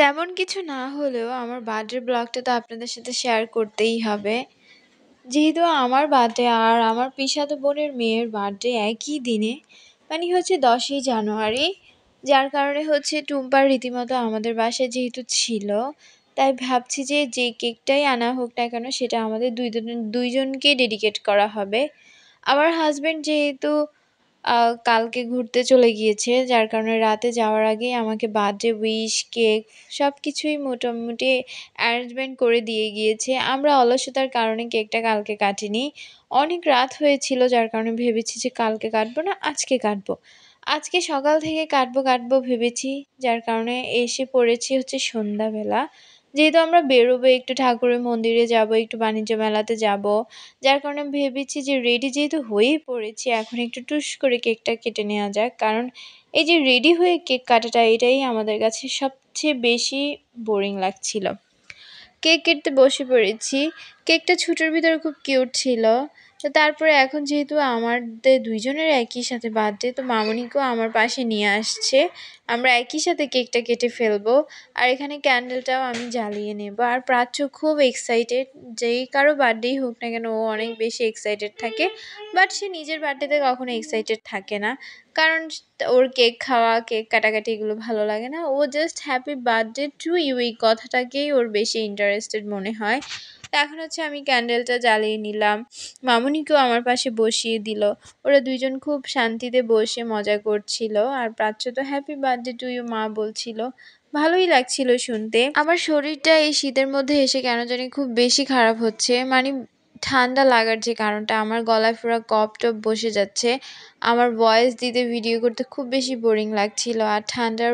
তেমন কিছু না হলেও আমার বার্থডে ব্লগটা তো আপনাদের সাথে শেয়ার করতেই হবে। যেহেতু আমার বার্থডে আর আমার পিসাতো বোনের মেয়ের বার্থডে একই দিনে, মানে হচ্ছে 10ই জানুয়ারি। যার কারণে হচ্ছে টুম্পার রীতিমতো আমাদের বাসায় যেহেতু ছিল, তাই ভাবছি যে যে কেকটাই আনা হোক না কেন সেটা আমাদের দুইজনকে ডেডিকেট করা হবে। আমার হাজব্যান্ড যেহেতু কালকে ঘুরতে চলে গিয়েছে, যার কারণে রাতে যাওয়ার আগেই আমাকে বার্থডে উইশ, কেক সবকিছুই মোটামুটি অ্যারেঞ্জমেন্ট করে দিয়ে গিয়েছে। আমরা অলসতার কারণে কেকটা কালকে কাটিনি। অনেক রাত হয়েছিল, যার কারণে ভেবেছি যে কালকে কাটবো না, আজকে কাটবো। আজকে সকাল থেকে কাটবো ভেবেছি, যার কারণে এসে পড়েছি হচ্ছে সন্ধ্যাবেলা। যেহেতু আমরা বেরোবো, একটু ঠাকুরের মন্দিরে যাব, একটু বাণিজ্য মেলাতে যাব, যার কারণে ভেবেছি যে রেডি যেহেতু হয়েই পড়েছি, এখন একটু টুস করে কেকটা কেটে নেওয়া যাক। কারণ এই যে রেডি হয়ে কেক কাটাটা, এটাই আমাদের কাছে সবচেয়ে বেশি বোরিং লাগছিল। কেক কাটতে বসে পড়েছি। কেকটা ছোটোর ভিতরে খুব কিউট ছিল। তো তারপরে এখন যেহেতু আমাদের দুইজনের একই সাথে বার্থডে, তো মামনিকেও আমার পাশে নিয়ে আসছে। আমরা একই সাথে কেকটা কেটে ফেলবো। আর এখানে ক্যান্ডেলটাও আমি জ্বালিয়ে নেব। আর প্রাচ্য খুব এক্সাইটেড। যেই কারো বার্থডেই হোক না কেন, ও অনেক বেশি এক্সাইটেড থাকে। বাট সে নিজের বার্থডেতে কখনো এক্সাইটেড থাকে না। কারণ ওর কেক খাওয়া, কেক কাটাকাটি এগুলো ভালো লাগে না। ও just happy birthday to you এই কথাটাকেই ওর বেশি ইন্টারেস্টেড মনে হয়। এখন হচ্ছে আমি ক্যান্ডেলটা জ্বালিয়ে নিলাম, মামুনিকেও আমার পাশে বসিয়ে দিল। ওরা দুইজন খুব শান্তিতে বসে মজা করছিল। আর প্রাচ্য তো হ্যাপি বার্থডে টু ইউ মা বলছিল। ভালোই লাগছিল শুনতে। আমার শরীরটা এই শীতের মধ্যে এসে কেন জানি খুব বেশি খারাপ হচ্ছে, মানে ঠান্ডা লাগার যে কারণটা, আমার গলায় পুরো কফ টপ বসে যাচ্ছে। আমার ভয়েস দিতে, ভিডিও করতে খুব বেশি বোরিং লাগছিল। আর ঠান্ডার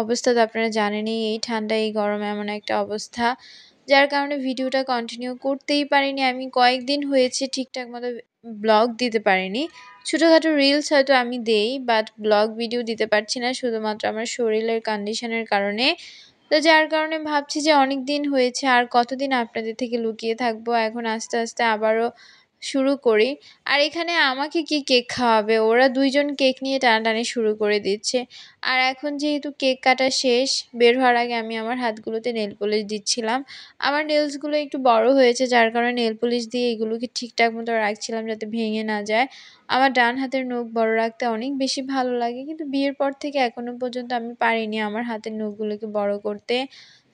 অবস্থা তো আপনারা জানেনই, এই ঠান্ডা এই গরমে এমন একটা অবস্থা, যার কারণে ভিডিওটা কন্টিনিউ করতেই পারিনি। আমি কয়েকদিন হয়েছে ঠিকঠাক মতো ব্লগ দিতে পারিনি। ছোটোখাটো রিলস হয়তো আমি দেই, বাট ব্লগ ভিডিও দিতে পারছি না, শুধুমাত্র আমার শরীরের কন্ডিশনের কারণে। তো যার কারণে ভাবছি যে অনেক দিন হয়েছে, আর কতদিন আপনাদের থেকে লুকিয়ে থাকবো। এখন আস্তে আস্তে আবারও শুরু করি। আর এখানে আমাকে কি কেক খাওয়াবে, ওরা দুইজন কেক নিয়ে টানাটানি শুরু করে দিচ্ছে। আর এখন যেহেতু কেক কাটা শেষ, বের হওয়ার আগে আমি আমার হাতগুলোতে নেল পলিশ দিচ্ছিলাম। আমার নেলসগুলো একটু বড় হয়েছে, যার কারণে নেল পলিশ দিয়ে এগুলোকে ঠিকঠাক মতো রাখছিলাম যাতে ভেঙে না যায়। আমার ডান হাতের নখ বড় রাখতে অনেক বেশি ভালো লাগে, কিন্তু বিয়ের পর থেকে এখনো পর্যন্ত আমি পারিনি আমার হাতের নখগুলোকে বড় করতে।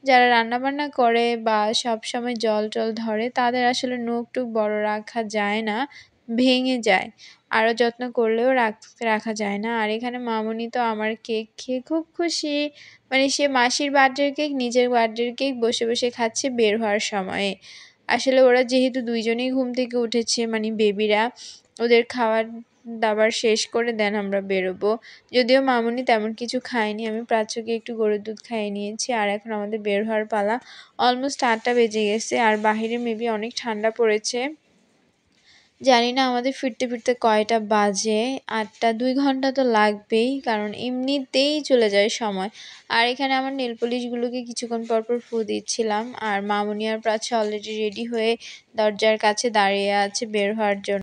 যারা রান্নাবান্না করে বা সবসময় জল টল ধরে, তাদের আসলে নখ টুক বড় রাখা যায় না, ভেঙে যায়। আরও যত্ন করলেও রাখা যায় না। আর এখানে মামনি তো আমার কেক খেয়ে খুব খুশি। মানে সে মাসির বার্থডের কেক, নিজের বার্থডের কেক বসে বসে খাচ্ছে বের হওয়ার সময়ে। আসলে ওরা যেহেতু দুইজনেই ঘুম থেকে উঠেছে, মানে বেবিরা, ওদের খাবার দাবার শেষ করে দেন আমরা বেরোবো। যদিও মামুনি তেমন কিছু খায়নি, আমি প্রাচ্যকে একটু গরুর দুধ খাইয়ে নিয়েছি। আর এখন আমাদের বের হওয়ার পালা। অলমোস্ট 8টা বেজে গেছে, আর বাহিরে মেবি অনেক ঠান্ডা পড়েছে। জানি না আমাদের ফিরতে ফিরতে কয়টা বাজে। 8টা, 2 ঘন্টা তো লাগবেই, কারণ এমনিতেই চলে যায় সময়। আর এখানে আমার নেল পলিশগুলোকে কিছুক্ষণ পর পর ফু দিচ্ছিলাম। আর মামুনি আর প্রাচ্য অলরেডি রেডি হয়ে দরজার কাছে দাঁড়িয়ে আছে বের হওয়ার জন্য।